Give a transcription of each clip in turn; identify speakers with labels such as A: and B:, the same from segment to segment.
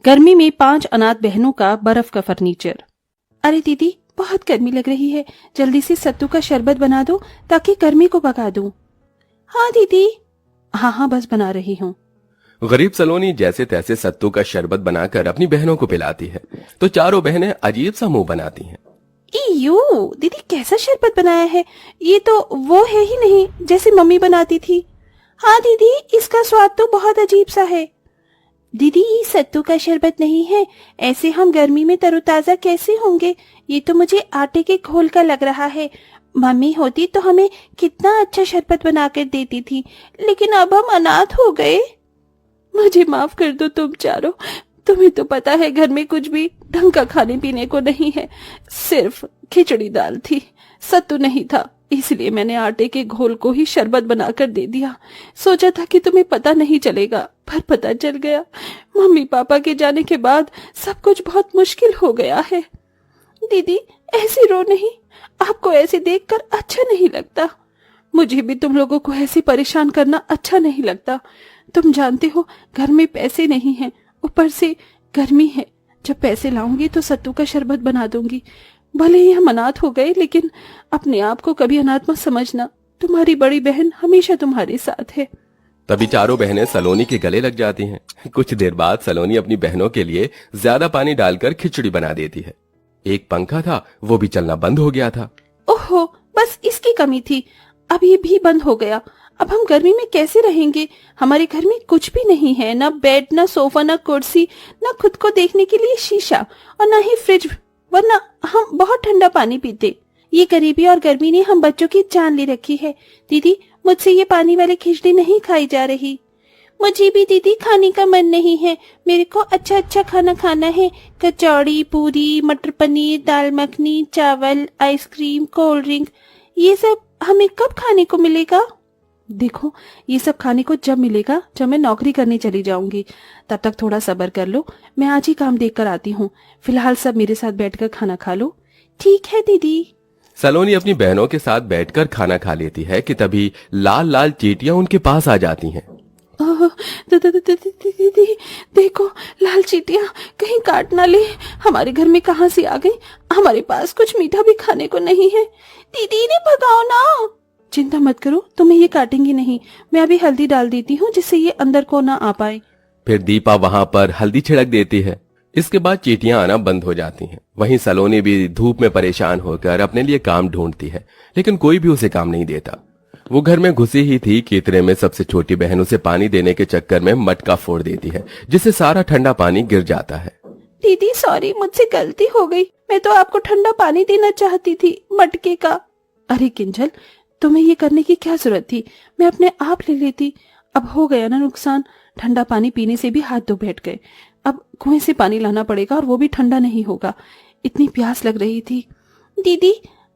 A: गर्मी में 5 अनाथ बहनों का बर्फ का फर्नीचर। अरे दीदी, बहुत गर्मी लग रही है, जल्दी से सत्तू का शरबत बना दो ताकि गर्मी को भगा दूं। हाँ दीदी। हाँ, बस बना रही हूँ।
B: गरीब सलोनी जैसे तैसे सत्तू का शरबत बनाकर अपनी बहनों को पिलाती है तो चारों बहनें अजीब सा मुंह बनाती हैं।
A: इयो, दीदी कैसा शरबत बनाया है, ये तो वो है ही नहीं जैसे मम्मी बनाती थी। हाँ दीदी, इसका स्वाद तो बहुत अजीब सा है। दीदी, ये सत्तू का शरबत नहीं है, ऐसे हम गर्मी में तरोताजा कैसे होंगे? ये तो मुझे आटे के घोल का लग रहा है। मम्मी होती तो हमें कितना अच्छा शरबत बनाकर देती थी, लेकिन अब हम अनाथ हो गए। मुझे माफ कर दो तुम चारों, तुम्हें तो पता है घर में कुछ भी ढंग का खाने पीने को नहीं है, सिर्फ खिचड़ी दाल थी, सत्तू नहीं था, इसलिए मैंने आटे के घोल को ही शरबत बनाकर दे दिया। सोचा था कि तुम्हें पता नहीं चलेगा, पर पता चल गया। मम्मी पापा के जाने के बाद सब कुछ बहुत मुश्किल हो गया है। दीदी ऐसे रो नहीं, आपको ऐसे देखकर अच्छा नहीं लगता। मुझे भी तुम लोगों को ऐसे परेशान करना अच्छा नहीं लगता। तुम जानते हो घर में पैसे नहीं हैं, ऊपर से गर्मी है। जब पैसे लाऊंगी तो सत्तू का शरबत बना दूंगी। भले ही हम अनाथ हो गए, लेकिन अपने आप को कभी अनाथ मत समझना। तुम्हारी बड़ी बहन हमेशा तुम्हारे साथ है।
B: तभी चारों बहनें सलोनी के गले लग जाती हैं। कुछ देर बाद सलोनी अपनी बहनों के लिए ज्यादा पानी डालकर खिचड़ी बना देती है। एक पंखा था, वो भी चलना बंद हो गया था।
A: ओहो, बस इसकी कमी थी, अब ये भी बंद हो गया। अब हम गर्मी में कैसे रहेंगे? हमारे घर में कुछ भी नहीं है, ना बेड, ना सोफा, ना कुर्सी, ना खुद को देखने के लिए शीशा, और ना ही फ्रिज, वरना हम बहुत ठंडा पानी पीते। ये गरीबी और गर्मी ने हम बच्चों की जान ले रखी है। दीदी, मुझसे ये पानी वाली खिचड़ी नहीं खाई जा रही। मुझे भी दीदी खाने का मन नहीं है, मेरे को अच्छा अच्छा खाना खाना है। कचौड़ी, पूरी, मटर पनीर, दाल मखनी, चावल, आइसक्रीम, कोल्ड ड्रिंक, ये सब हमें कब खाने को मिलेगा? देखो, ये सब खाने को जब मिलेगा जब मैं नौकरी करने चली जाऊंगी। तब तक थोड़ा सब्र कर लो, मैं आज ही काम देख कर आती हूँ। फिलहाल सब मेरे साथ बैठकर खाना खा लो। ठीक है दीदी।
B: सलोनी अपनी बहनों के साथ बैठकर खाना खा लेती है कि तभी लाल लाल चींटियां उनके पास आ जाती हैं।
A: ओह, दीदी देखो, लाल चींटियां कहीं काट ना ले। हमारे घर में कहां से आ गई? हमारे पास कुछ मीठा भी खाने को नहीं है। दीदी ने भगाओ ना। चिंता मत करो, तुम्हें ये काटेंगी नहीं। मैं अभी हल्दी डाल देती हूँ जिससे ये अंदर को ना आ पाए।
B: फिर दीपा वहां पर हल्दी छिड़क देती है। इसके बाद चींटियां आना बंद हो जाती हैं। वहीं सलोनी भी धूप में परेशान होकर अपने लिए काम ढूंढती है, लेकिन कोई भी उसे काम नहीं देता। वो घर में घुसी ही थी कि इतने में सबसे छोटी बहन उसे पानी देने के चक्कर में मटका फोड़ देती है, जिससे सारा ठंडा पानी गिर जाता है।
A: दीदी सॉरी, मुझसे गलती हो गई। मैं तो आपको ठंडा पानी देना चाहती थी, मटके का। अरे किंजल, तुम्हें ये करने की क्या जरूरत थी? मैं अपने आप ले लेती। अब हो गया ना नुकसान। ठंडा पानी पीने से भी हाथ धो बैठ गए। अब कुएं से पानी लाना पड़ेगा, और वो भी ठंडा नहीं होगा। इतनी प्यास लग रही थी। दीदी,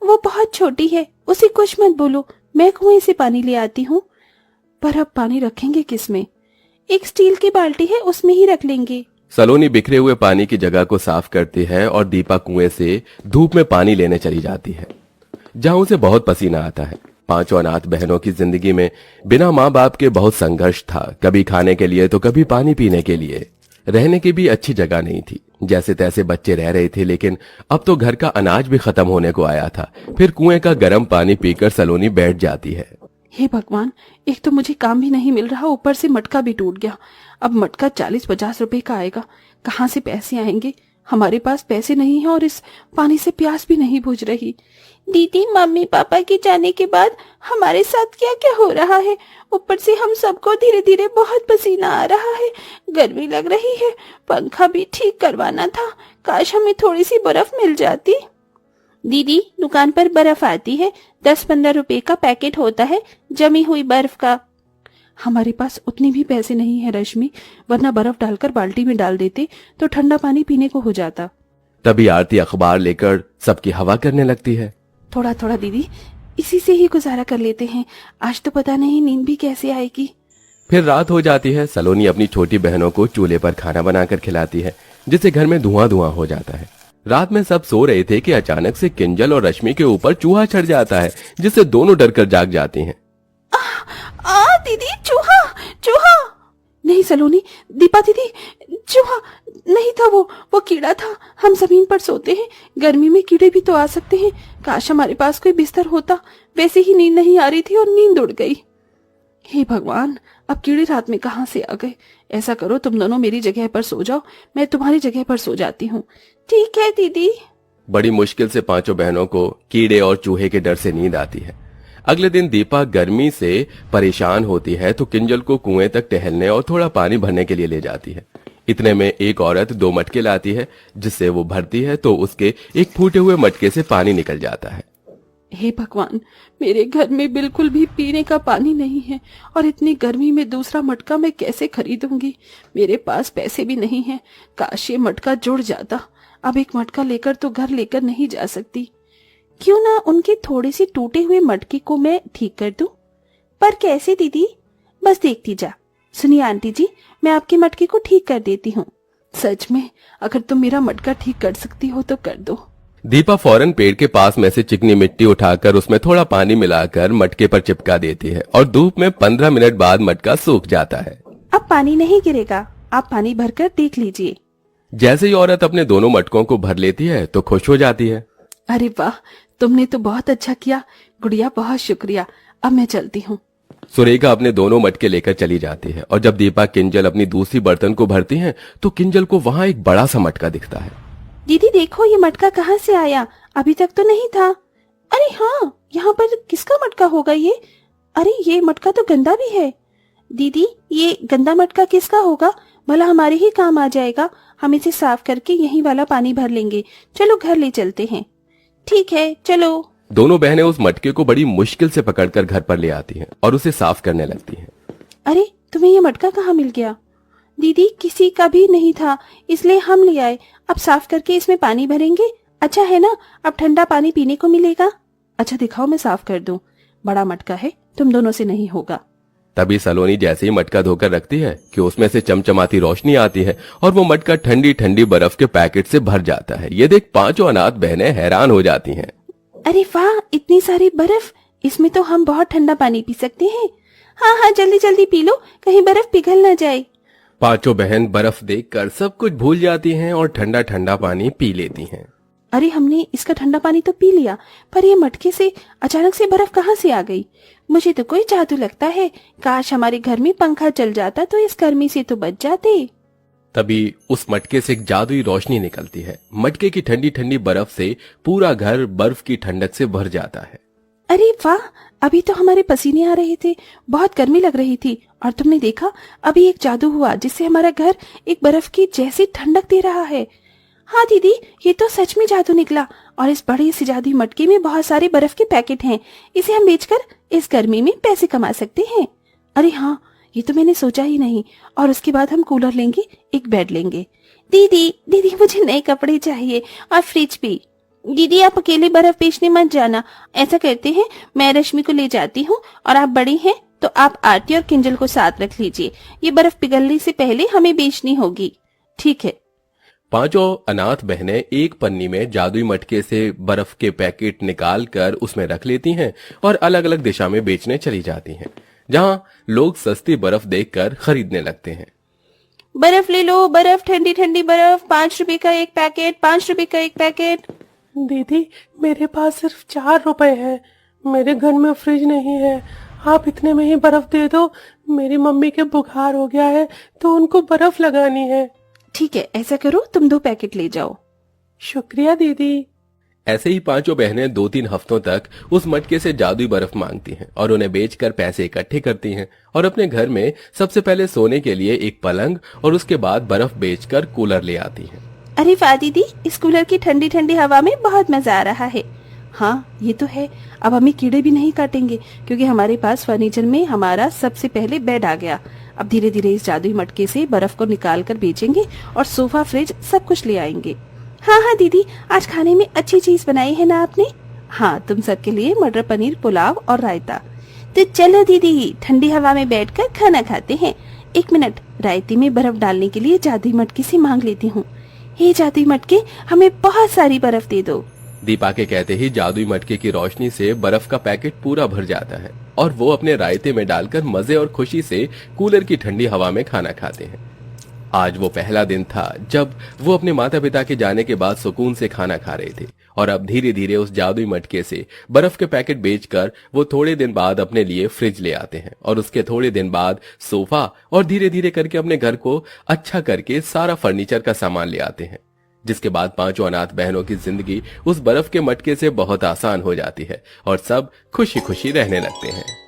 A: वो बहुत छोटी है, उसे कुछ मत बोलो, मैं कुएं से पानी ले आती हूँ। पर अब पानी रखेंगे किसमें? एक स्टील की बाल्टी है, उसमें ही रख लेंगे।
B: सलोनी बिखरे हुए पानी की जगह को साफ करती है और दीपा कुएं से धूप में पानी लेने चली जाती है, जहां उसे बहुत पसीना आता है। पांचों अनाथ बहनों की जिंदगी में बिना माँ बाप के बहुत संघर्ष था। कभी खाने के लिए तो कभी पानी पीने के लिए। रहने की भी अच्छी जगह नहीं थी। जैसे तैसे बच्चे रह रहे थे, लेकिन अब तो घर का अनाज भी खत्म होने को आया था। फिर कुएं का गर्म पानी पीकर सलोनी बैठ जाती है।
A: हे भगवान, एक तो मुझे काम भी नहीं मिल रहा, ऊपर से मटका भी टूट गया। अब मटका 40-50 रुपए का आएगा, कहाँ से पैसे आएंगे? हमारे पास पैसे नहीं है और इस पानी से प्यास भी नहीं बुझ रही। दीदी, मम्मी पापा के जाने के बाद हमारे साथ क्या क्या हो रहा है? ऊपर से हम सबको धीरे धीरे बहुत पसीना आ रहा है, गर्मी लग रही है, पंखा भी ठीक करवाना था। काश हमें थोड़ी सी बर्फ मिल जाती। दीदी, दुकान पर बर्फ आती है, 10-15 रुपए का पैकेट होता है जमी हुई बर्फ का। हमारे पास उतने भी पैसे नहीं है रश्मि, वरना बर्फ डालकर बाल्टी में डाल देते तो ठंडा पानी पीने को हो जाता।
B: तभी आरती अखबार लेकर सबकी हवा करने लगती है।
A: थोड़ा थोड़ा दीदी, इसी से ही गुजारा कर लेते हैं, आज तो पता नहीं नींद भी कैसे आएगी।
B: फिर रात हो जाती है। सलोनी अपनी छोटी बहनों को चूल्हे पर खाना बनाकर खिलाती है, जिससे घर में धुआं धुआं हो जाता है। रात में सब सो रहे थे कि अचानक से किंजल और रश्मि के ऊपर चूहा चढ़ जाता है, जिससे दोनों डरकर जाग जाती हैं।
A: दीदी, चूहा चूहा। नहीं सलोनी, दीपा दीदी, चूहा नहीं था, वो कीड़ा था। हम जमीन पर सोते हैं, गर्मी में कीड़े भी तो आ सकते हैं। काश हमारे पास कोई बिस्तर होता। वैसे ही नींद नहीं आ रही थी और नींद उड़ गई। हे भगवान, अब कीड़े रात में कहाँ से आ गए। ऐसा करो, तुम दोनों मेरी जगह पर सो जाओ, मैं तुम्हारी जगह पर सो जाती हूँ। ठीक है दीदी।
B: बड़ी मुश्किल से पांचों बहनों को कीड़े और चूहे के डर से नींद आती है। अगले दिन दीपा गर्मी से परेशान होती है तो किंजल को कुएं तक टहलने और थोड़ा पानी भरने के लिए ले जाती है। इतने में एक औरत 2 मटके लाती है, जिससे वो भरती है तो उसके एक फूटे हुए मटके से पानी निकल जाता है।
A: हे भगवान, मेरे घर में बिल्कुल भी पीने का पानी नहीं है और इतनी गर्मी में दूसरा मटका मैं कैसे खरीदूंगी। मेरे पास पैसे भी नहीं हैं। काश ये मटका जुड़ जाता। अब एक मटका लेकर तो घर लेकर नहीं जा सकती। क्यों ना उनके थोड़े से टूटे हुए मटके को मैं ठीक कर दूं? पर कैसे दीदी? बस देखती जा। सुनिए आंटी जी, मैं आपके मटके को ठीक कर देती हूँ। सच में, अगर तुम मेरा मटका ठीक कर सकती हो तो कर दो।
B: दीपा फौरन पेड़ के पास में से चिकनी मिट्टी उठाकर उसमें थोड़ा पानी मिलाकर मटके पर चिपका देती है और धूप में 15 मिनट बाद मटका सूख जाता है।
A: अब पानी नहीं गिरेगा, आप पानी भरकर देख लीजिए।
B: जैसे ही औरत अपने दोनों मटकों को भर लेती है तो खुश हो जाती है।
A: अरे वाह, तुमने तो बहुत अच्छा किया गुड़िया, बहुत शुक्रिया। अब मैं चलती हूँ।
B: सुरेखा अपने दोनों मटके लेकर चली जाती है और जब दीपा किंजल अपनी दूसरी बर्तन को भरती है तो किंजल को वहाँ एक बड़ा सा मटका दिखता है।
A: दीदी देखो, ये मटका कहाँ से आया? अभी तक तो नहीं था। अरे हाँ, यहाँ पर किसका मटका होगा ये? अरे ये मटका तो गंदा भी है। दीदी, ये गंदा मटका किसका होगा? भला हमारे ही काम आ जाएगा। हम इसे साफ करके यही वाला पानी भर लेंगे। चलो घर ले चलते हैं। ठीक है, चलो।
B: दोनों बहनें उस मटके को बड़ी मुश्किल से पकड़कर घर पर ले आती हैं और उसे साफ करने लगती हैं।
A: अरे तुम्हें ये मटका कहाँ मिल गया? दीदी, किसी का भी नहीं था, इसलिए हम ले आए। अब साफ करके इसमें पानी भरेंगे। अच्छा है ना, अब ठंडा पानी पीने को मिलेगा। अच्छा दिखाओ, मैं साफ कर दूं। बड़ा मटका है, तुम दोनों से नहीं होगा।
B: तभी सलोनी जैसे ही मटका धोकर रखती है कि उसमें से चमचमाती रोशनी आती है और वो मटका ठंडी ठंडी बर्फ के पैकेट से भर जाता है। ये देख पांचों अनाथ बहनें हैरान हो जाती हैं।
A: अरे वाह, इतनी सारी बर्फ! इसमें तो हम बहुत ठंडा पानी पी सकते हैं। हाँ हाँ, जल्दी जल्दी पी लो, कहीं बर्फ पिघल ना जाए।
B: पांचों बहन बर्फ देखकर सब कुछ भूल जाती हैं और ठंडा ठंडा पानी पी लेती हैं।
A: अरे हमने इसका ठंडा पानी तो पी लिया, पर ये मटके से अचानक से बर्फ कहाँ से आ गई? मुझे तो कोई जादू लगता है। काश हमारे घर में पंखा चल जाता तो इस गर्मी से तो बच जाते।
B: तभी उस मटके से एक जादुई रोशनी निकलती है। मटके की ठंडी ठंडी बर्फ से पूरा घर बर्फ की ठंडक से भर जाता है।
A: अरे वाह, अभी तो हमारे पसीने आ रहे थे, बहुत गर्मी लग रही थी, और तुमने देखा अभी एक जादू हुआ जिससे हमारा घर एक बर्फ की जैसी ठंडक दे रहा है। हाँ दीदी, ये तो सच में जादू निकला। और इस बड़े से जादुई मटके में बहुत सारे बर्फ के पैकेट हैं। इसे हम बेचकर इस गर्मी में पैसे कमा सकते हैं। अरे हाँ, ये तो मैंने सोचा ही नहीं। और उसके बाद हम कूलर लेंगे, एक बेड लेंगे। दीदी दीदी, मुझे नए कपड़े चाहिए और फ्रिज भी। दीदी आप अकेले बर्फ बेचने मत जाना। ऐसा करते हैं, मैं रश्मि को ले जाती हूँ और आप बड़ी हैं तो आप आरती और किंजल को साथ रख लीजिए। ये बर्फ पिघलने से पहले हमें बेचनी होगी। ठीक है।
B: पांचों अनाथ बहनें एक पन्नी में जादुई मटके से बर्फ के पैकेट निकाल कर उसमें रख लेती हैं और अलग अलग दिशा में बेचने चली जाती हैं, जहां लोग सस्ती बर्फ देखकर खरीदने लगते हैं।
A: बर्फ ले लो, बर्फ, ठंडी ठंडी बर्फ, 5 रुपए का एक पैकेट, 5 रुपए का एक पैकेट।
C: दीदी, मेरे पास सिर्फ 4 रुपए है। मेरे घर में फ्रिज नहीं है। आप इतने में ही बर्फ दे दो। मेरी मम्मी के बुखार हो गया है तो उनको बर्फ लगानी है।
A: ठीक है, ऐसा करो, तुम 2 पैकेट ले जाओ।
C: शुक्रिया दीदी।
B: ऐसे ही पांचों बहनें 2-3 हफ्तों तक उस मटके से जादुई बर्फ मांगती हैं और उन्हें बेचकर पैसे इकट्ठे करती हैं और अपने घर में सबसे पहले सोने के लिए एक पलंग और उसके बाद बर्फ बेचकर कूलर ले आती हैं।
A: अरे वाह दीदी, इस कूलर की ठंडी ठंडी हवा में बहुत मजा आ रहा है। हाँ ये तो है, अब हमें कीड़े भी नहीं काटेंगे क्योंकि हमारे पास फर्नीचर में हमारा सबसे पहले बेड आ गया। अब धीरे धीरे इस जादुई मटके से बर्फ को निकाल कर बेचेंगे और सोफा, फ्रिज सब कुछ ले आएंगे। हाँ हाँ दीदी, आज खाने में अच्छी चीज बनाई है ना आपने? हाँ, तुम सबके लिए मटर पनीर पुलाव और रायता। तो चलो दीदी, ठंडी हवा में बैठकर खाना खाते हैं। 1 मिनट, रायते में बर्फ डालने के लिए जादुई मटके से मांग लेती हूँ। हे जादुई मटके, हमें बहुत सारी बर्फ दे दो।
B: दीपा के कहते ही जादुई मटके की रोशनी से बर्फ का पैकेट पूरा भर जाता है और वो अपने रायते में डालकर मजे और खुशी से कूलर की ठंडी हवा में खाना खाते हैं। आज वो पहला दिन था जब वो अपने माता पिता के जाने के बाद सुकून से खाना खा रहे थे और अब धीरे धीरे उस जादुई मटके से बर्फ के पैकेट बेचकर वो थोड़े दिन बाद अपने लिए फ्रिज ले आते हैं और उसके थोड़े दिन बाद सोफा और धीरे धीरे करके अपने घर को अच्छा करके सारा फर्नीचर का सामान ले आते हैं। जिसके बाद पांचों अनाथ बहनों की जिंदगी उस बर्फ के मटके से बहुत आसान हो जाती है और सब खुशी खुशी रहने लगते हैं।